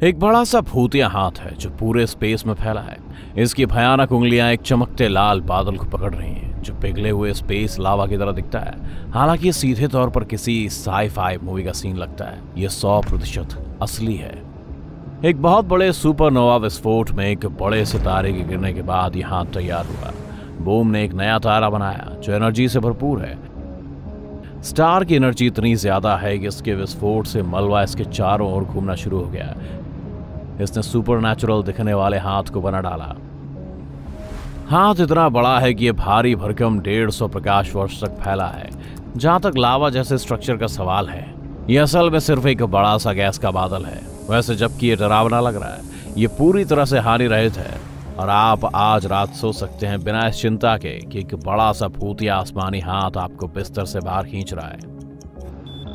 एक बड़ा सा भूतिया हाथ है जो पूरे स्पेस में फैला है। इसकी भयानक उंगलियां एक चमकते लाल बादल को पकड़ रही हैं जो पिघले हुए स्पेस लावा की तरह दिखता है। हालांकि ये सीधे तौर पर किसी साई-फाई मूवी का सीन लगता है। ये 100% असली है। एक बहुत बड़े सुपरनोवा विस्फोट में एक बड़े सितारे के गिरने के बाद ये हाथ तैयार हुआ। बूम ने एक नया तारा बनाया जो एनर्जी से भरपूर है। स्टार की एनर्जी इतनी ज्यादा है कि इसके विस्फोट से मलबा इसके चारों ओर घूमना शुरू हो गया। इसने सुपरनैचुरल दिखने वाले हाथ को बना डाला। हाथ इतना बड़ा है कि यह भारी भरकम 150 प्रकाश वर्ष तक फैला है। जहां तक लावा जैसे स्ट्रक्चर का सवाल है, यह असल में सिर्फ एक बड़ा सा गैस का बादल है। वैसे जबकि ये डरावना लग रहा है, ये पूरी तरह से हानि रहित है और आप आज रात सो सकते हैं बिना इस चिंता के कि एक बड़ा सा भूतिया आसमानी हाथ आपको बिस्तर से बाहर खींच रहा है।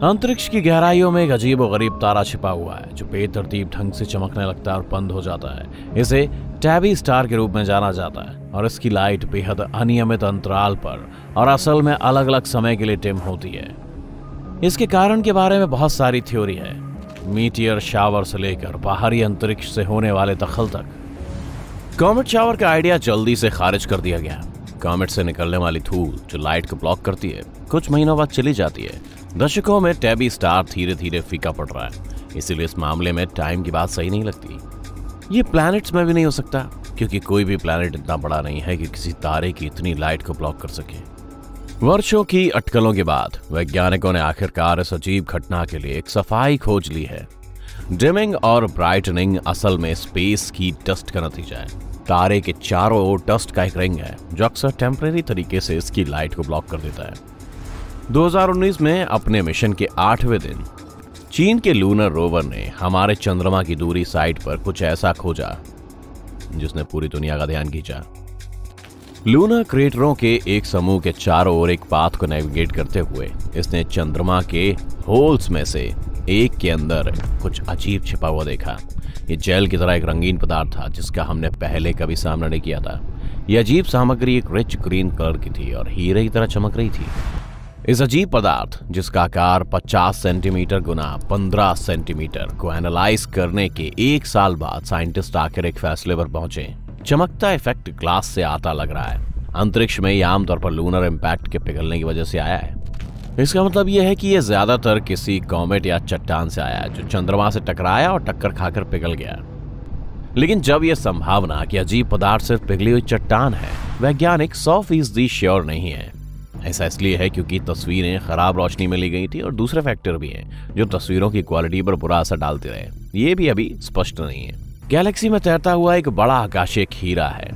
अंतरिक्ष की गहराइयों में एक अजीब और गरीब तारा छिपा हुआ है जो बेतरतीब ढंग से चमकने लगता है और बंद हो जाता है। इसे टैबी स्टार के रूप में जाना जाता है और इसकी लाइट बेहद अनियमित अंतराल पर और असल में अलग अलग समय के लिए डिम होती है। इसके कारण के बारे में बहुत सारी थ्योरी है, मीटियर शावर से लेकर बाहरी अंतरिक्ष से होने वाले दखल तक। कॉमेट शावर का आइडिया जल्दी से खारिज कर दिया गया। कॉमेट से निकलने वाली धूल जो लाइट को ब्लॉक करती है कुछ महीनों बाद चली जाती है। दशकों में टैबी स्टार धीरे धीरे फीका पड़ रहा है, इसीलिए इस मामले में टाइम की बात सही नहीं लगती। ये प्लैनेट्स में भी नहीं हो सकता क्योंकि कोई भी प्लैनेट इतना बड़ा नहीं है कि किसी तारे की इतनी लाइट को ब्लॉक कर सके। वर्षों की अटकलों के बाद वैज्ञानिकों ने आखिरकार इस अजीब घटना के लिए एक सफाई खोज ली है। डिमिंग और ब्राइटनिंग असल में स्पेस की डस्ट का नतीजा है। तारे के चारों ओर डस्ट का एक रिंग है जो अक्सर टेम्परेरी तरीके से इसकी लाइट को ब्लॉक कर देता है। 2019 में अपने मिशन के 8वें दिन चीन के लूनर रोवर ने हमारे चंद्रमा की दूरी साइट पर कुछ ऐसा खोजा जिसने पूरी दुनिया का ध्यान खींचा। लूनर क्रेटरों के एक समूह के चारों ओर एक पाथ को नेविगेट करते हुए इसने चंद्रमा के होल्स में से एक के अंदर कुछ अजीब छिपा हुआ देखा। ये जेल की तरह एक रंगीन पदार्थ था जिसका हमने पहले कभी सामना नहीं किया था। यह अजीब सामग्री एक रिच ग्रीन कलर की थी और हीरे की तरह चमक रही थी। इस अजीब पदार्थ जिसका आकार 50 सेंटीमीटर गुना 15 सेंटीमीटर को एनालाइज करने के 1 साल बाद साइंटिस्ट आखिर एक फैसले पर पहुंचे। चमकता इफेक्ट ग्लास से आता लग रहा है। अंतरिक्ष में यह आमतौर पर लूनर इम्पैक्ट के पिघलने की वजह से आया है। इसका मतलब यह है कि यह ज्यादातर किसी कॉमेट या चट्टान से आया जो चंद्रमा से टकराया और टक्कर खाकर पिघल गया। लेकिन जब यह संभावना कि अजीब पदार्थ सिर्फ पिघली हुई चट्टान है, वैज्ञानिक 100% श्योर नहीं है। ऐसा इसलिए है क्योंकि तस्वीरें खराब रोशनी में ली गई थी और दूसरे फैक्टर भी हैं जो तस्वीरों की क्वालिटी पर बुरा असर डालते रहे। ये भी अभी स्पष्ट नहीं है। गैलेक्सी में तैरता हुआ एक बड़ा आकाशीय हीरा है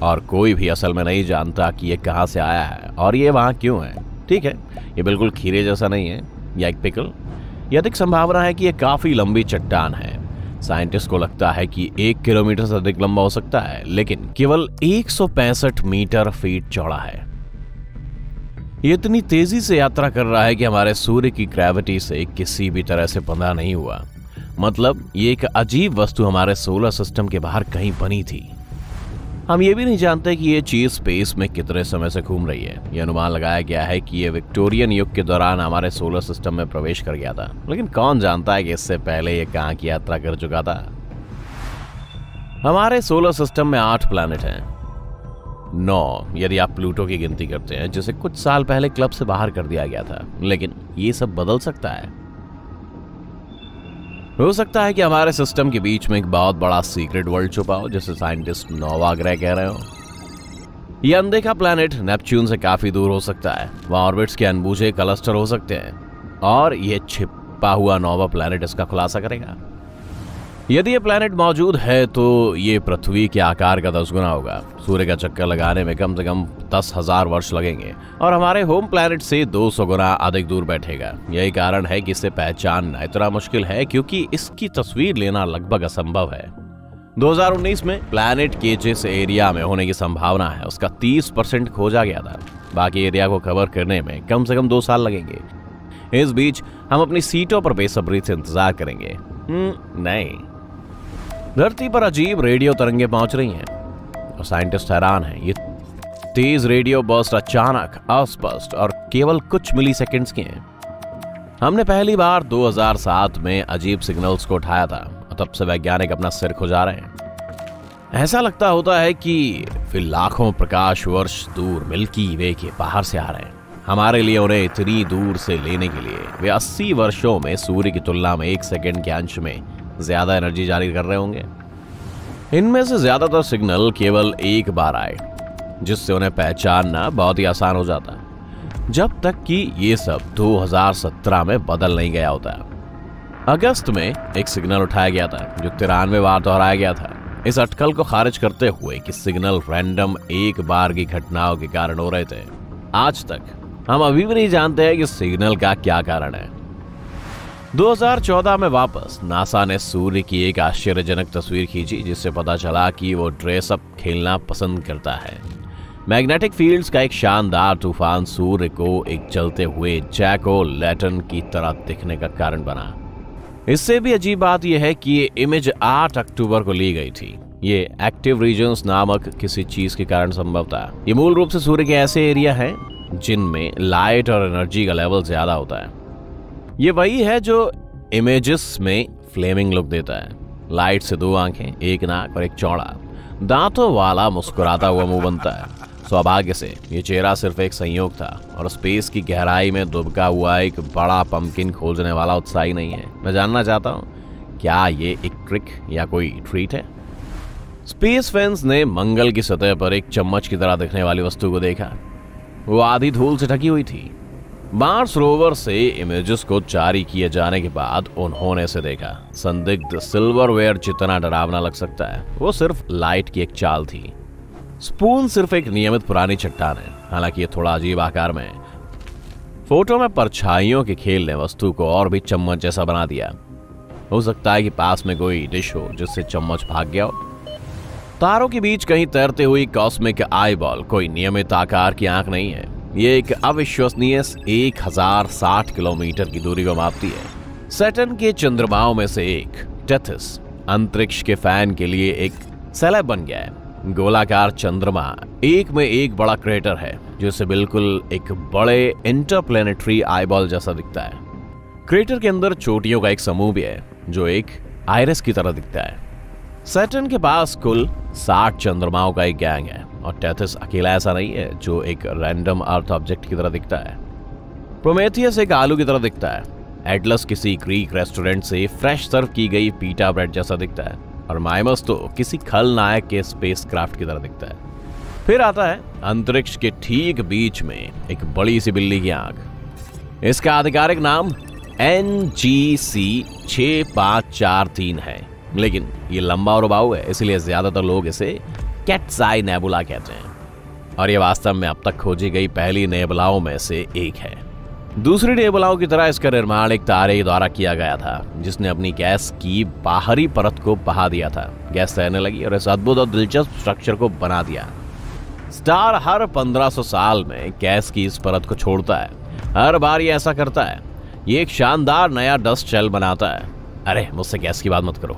और कोई भी असल में नहीं जानता कि ये कहां से आया है और ये वहां क्यों है। ठीक है, ये बिल्कुल खीरे जैसा नहीं है या एक पिकल। यह अधिक संभावना है कि यह काफी लंबी चट्टान है। साइंटिस्ट को लगता है कि 1 किलोमीटर से अधिक लंबा हो सकता है, लेकिन केवल 165 मीटर फीट चौड़ा है। ये इतनी तेजी से यात्रा कर रहा है कि हमारे सूर्य की ग्रेविटी से किसी भी तरह से बंधा नहीं हुआ। मतलब ये एक अजीब वस्तु हमारे सोलर सिस्टम के बाहर कहीं बनी थी। हम ये भी नहीं जानते कि ये चीज स्पेस में कितने समय से घूम रही है। यह अनुमान लगाया गया है कि ये विक्टोरियन युग के दौरान हमारे सोलर सिस्टम में प्रवेश कर गया था, लेकिन कौन जानता है कि इससे पहले ये कहां की यात्रा कर चुका था। हमारे सोलर सिस्टम में 8 प्लैनेट हैं। 9 यदि आप प्लूटो की गिनती करते हैं, जिसे कुछ साल पहले क्लब से बाहर कर दिया गया था। लेकिन ये सब बदल सकता है। हो सकता है कि हमारे सिस्टम के बीच में एक बहुत बड़ा सीक्रेट वर्ल्ड छुपा हो जिसे साइंटिस्ट नोवा ग्रह कह रहे हो। यह अनदेखा प्लैनेट नेपच्यून से काफी दूर हो सकता है। वहां ऑर्बिट्स के अनबूझे क्लस्टर हो सकते हैं और यह छिपा हुआ नोवा प्लैनेट इसका खुलासा करेगा। यदि ये प्लैनेट मौजूद है तो ये पृथ्वी के आकार का 10 गुना होगा। सूर्य का चक्कर लगाने में कम से कम 10,000 वर्ष लगेंगे और हमारे होम प्लैनेट से 200 गुना अधिक दूर बैठेगा। यही कारण है कि इसे पहचानना इतना मुश्किल है क्योंकि इसकी तस्वीर लेना लगभग असंभव है। 2019 में प्लैनेट के जिस एरिया में होने की संभावना है उसका 30% खोजा गया था। बाकी एरिया को कवर करने में कम से कम 2 साल लगेंगे। इस बीच हम अपनी सीटों पर बेसब्री से इंतजार करेंगे। नहीं, धरती पर अजीब रेडियो तरंगे पहुंच रही हैं और साइंटिस्ट हैरान हैं। ये तेज रेडियो बर्स्ट अचानक, अस्पष्ट और केवल कुछ मिलीसेकंड्स के हैं। हमने पहली बार 2007 में अजीब सिग्नल्स को उठाया था और तब से वैज्ञानिक अपना सिर खुजा रहे हैं। ऐसा लगता होता है कि फिर लाखों प्रकाश वर्ष दूर मिल्की वे के बाहर से आ रहे हैं। हमारे लिए उन्हें इतनी दूर से लेने के लिए वे 80 वर्षों में सूर्य की तुलना में 1 सेकंड के अंश में ज्यादा एनर्जी जारी कर रहे होंगे। इनमें से ज्यादातर सिग्नल केवल एक बार आए, जिससे उन्हें पहचानना बहुत ही आसान हो जाता है, जब तक कि ये सब 2017 में बदल नहीं गया होता। अगस्त में एक सिग्नल उठाया गया था जो 93 बार दोहराया गया था, इस अटकल को खारिज करते हुए कि सिग्नल रैंडम एक बार की घटनाओं के कारण हो रहे थे। आज तक हम अभी भी नहीं जानते हैं कि सिग्नल का क्या कारण है। 2014 में वापस नासा ने सूर्य की एक आश्चर्यजनक तस्वीर खींची, जिससे पता चला कि वो ड्रेसअप खेलना पसंद करता है। मैग्नेटिक फील्ड्स का एक शानदार तूफान सूर्य को एक चलते हुए जैक ओ लैंटर्न की तरह दिखने का कारण बना। इससे भी अजीब बात यह है कि ये इमेज 8 अक्टूबर को ली गई थी। ये एक्टिव रीजन्स नामक किसी चीज के कारण संभव था। ये मूल रूप से सूर्य के ऐसे एरिया हैं जिनमें लाइट और एनर्जी का लेवल ज्यादा होता है। ये वही है जो इमेजेस में फ्लेमिंग लुक देता है। लाइट से 2 आंखें, एक नाक और एक चौड़ा दांतों वाला मुस्कुराता हुआ मुंह बनता है। सौभाग्य से ये चेहरा सिर्फ एक संयोग था और स्पेस की गहराई में दुबका हुआ एक बड़ा पंपकिन खोजने वाला उत्साही नहीं है। मैं जानना चाहता हूँ, क्या ये एक ट्रिक या कोई ट्रीट है? स्पेस फैंस ने मंगल की सतह पर एक चम्मच की तरह दिखने वाली वस्तु को देखा। वो आधी धूल से ढकी हुई थी। मार्स रोवर से इमेजेस को जारी किए जाने के बाद उन्होंने इसे देखा। संदिग्ध सिल्वरवेयर जितना डरावना लग सकता है, वो सिर्फ लाइट की एक चाल थी। स्पून सिर्फ एक नियमित पुरानी चट्टान है, हालांकि ये थोड़ा अजीब आकार में है। फोटो में परछाइयों के खेल ने वस्तु को और भी चम्मच जैसा बना दिया। हो सकता है कि पास में कोई डिश हो जिससे चम्मच भाग गया हो। तारों के बीच कहीं तैरते हुई कॉस्मिक आईबॉल कोई नियमित आकार की आंख नहीं है। ये एक अविश्वसनीय 1060 किलोमीटर की दूरी को मापती है। सैटर्न के चंद्रमाओं में से एक टेथिस अंतरिक्ष के फैन के लिए एक सेलेब बन गया है। गोलाकार चंद्रमा एक में एक बड़ा क्रेटर है, जिसे बिल्कुल एक बड़े इंटरप्लेनेटरी आईबॉल जैसा दिखता है। क्रेटर के अंदर चोटियों का एक समूह भी है जो एक आयरस की तरह दिखता है। सैटर्न के पास कुल 60 चंद्रमाओं का एक गैंग है और टेथिस अकेला ऐसा नहीं है जो एक रैंडम अर्थ ऑब्जेक्ट की तरह दिखता है। प्रोमेथियस एक आलू की तरह दिखता है। एटलस किसी ग्रीक रेस्टोरेंट से फ्रेश सर्व की गई पीटा ब्रेड जैसा दिखता है और माइमस तो किसी खलनायक के स्पेसक्राफ्ट की तरह दिखता है। फिर आता है अंतरिक्ष के ठीक बीच में एक बड़ी सी बिल्ली की आंख। इसका आधिकारिक नाम NGC 6543 है, लेकिन ये लंबा और उबाऊ है, इसलिए ज्यादातर लोग इसे कैट्स आई नेबुला कहते हैं और ये वास्तव में अब तक खोजी गई पहली नेबुलाओं में से एक है। दूसरी नेबुलाओं की तरह इसका निर्माण एक तारे द्वारा किया गया था, जिसने अपनी गैस की बाहरी परत को बहा दिया था। गैस तैरने लगी और इस अद्भुत और दिलचस्प स्ट्रक्चर को बना दिया। स्टार हर 1500 साल में गैस की इस परत को छोड़ता है। हर बार ये ऐसा करता है। ये एक शानदार नया डस्ट शेल बनाता है। अरे मुझसे गैस की बात मत करो।